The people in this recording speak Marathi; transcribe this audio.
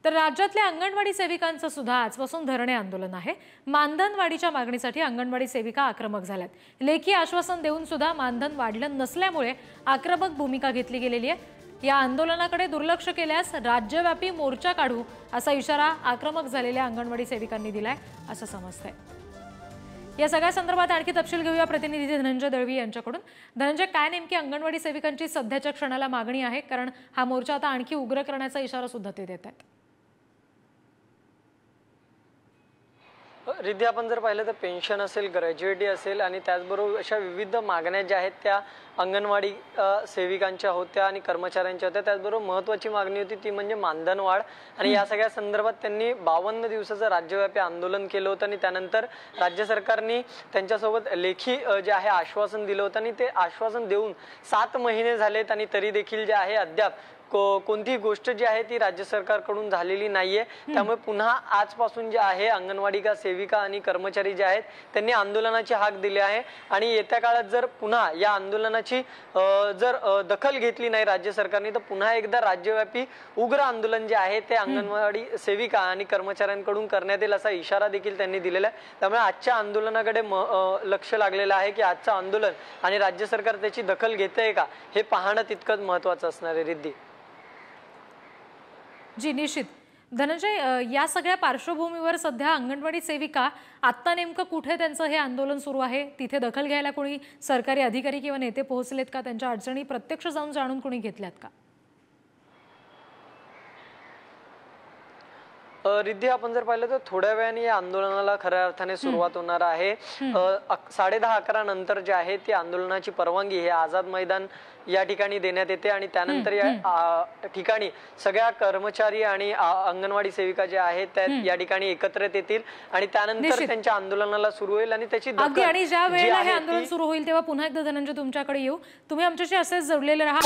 तर राज्यातल्या अंगणवाडी सेविकांचं सुद्धा आजपासून धरणे आंदोलन आहे। मानधन वाढीच्या मागणीसाठी अंगणवाडी सेविका आक्रमक झाल्यात। लेखी आश्वासन देऊन सुद्धा मानधन वाढलं नसल्यामुळे आक्रमक भूमिका घेतली गेलेली आहे। या आंदोलनाकडे दुर्लक्ष केल्यास राज्यव्यापी मोर्चा काढू असा इशारा आक्रमक झालेल्या अंगणवाडी सेविकांनी दिलाय असं समजतंय। या सगळ्या संदर्भात आणखी तपशील घेऊया प्रतिनिधी धनंजय दळवी यांच्याकडून। धनंजय, काय नेमकी अंगणवाडी सेविकांची सध्याच्या क्षणाला मागणी आहे, कारण हा मोर्चा आता आणखी उग्र करण्याचा इशारा सुद्धा ते देत आहेत। रिद्धी, आपण जर पाहिलं तर पेन्शन असेल, ग्रॅज्युएटी असेल आणि त्याचबरोबर अशा विविध मागण्या ज्या आहेत त्या अंगणवाडी सेविकांच्या होत्या आणि कर्मचाऱ्यांच्या होत्या। त्याचबरोबर महत्त्वाची मागणी होती ती म्हणजे मानधन वाढ। आणि या सगळ्या संदर्भात त्यांनी 52 दिवसाचं राज्यव्यापी आंदोलन केलं होतं आणि त्यानंतर राज्य सरकारने त्यांच्यासोबत लेखी जे आहे आश्वासन दिलं होतं आणि ते आश्वासन देऊन 7 महिने झालेत आणि तरी देखील जे आहे अद्याप कोणतीही गोष्ट जी आहे ती राज्य सरकारकडून झालेली नाहीये। त्यामुळे पुन्हा आजपासून जे आहे अंगणवाडी सेविका आणि कर्मचारी जे आहेत त्यांनी आंदोलनाची हाक दिली आहे आणि येत्या काळात जर पुन्हा या आंदोलनाची जर दखल घेतली नाही राज्य सरकारने तर पुन्हा एकदा राज्यव्यापी उग्र आंदोलन जे आहे ते अंगणवाडी सेविका आणि कर्मचाऱ्यांकडून करण्यात येईल असा इशारा देखील त्यांनी दिलेला आहे। त्यामुळे आजच्या आंदोलनाकडे लक्ष लागलेलं आहे की आजचं आंदोलन आणि राज्य सरकार त्याची दखल घेतंय का हे पाहणं तितकंच महत्त्वाचं असणार आहे। रिद्धी जी, निश्चित। धनंजय, या सगळ्या पार्श्वभूमीवर सध्या अंगणवाडी सेविका आता नेमकं कुठे त्यांचं हे आंदोलन सुरू आहे, तिथे दखल घ्यायला कोणी सरकारी अधिकारी किंवा नेते पोहोचलेत का? त्यांच्या अडचणी प्रत्यक्ष जाऊन जाणून कोणी घेतल्यात का? रिद्धी, आपण जर पाहिलं तर थोड्या वेळाने या आंदोलनाला खऱ्या अर्थाने सुरुवात होणार आहे। 10:30-11 नंतर जे आहे ती आंदोलनाची परवानगी हे आझाद मैदान या ठिकाणी देण्यात येते आणि त्यानंतर या ठिकाणी सगळ्या कर्मचारी आणि अंगणवाडी सेविका जे आहेत त्या या ठिकाणी एकत्रित येतील आणि त्यानंतर त्यांच्या आंदोलनाला सुरू होईल आणि त्याची दखल आणि ज्या वेळेला हे आंदोलन सुरू होईल तेव्हा पुन्हा एकदा धनंजय तुमच्याकडे येऊ। तुम्ही आमच्याशी असेच जोडलेले राहा।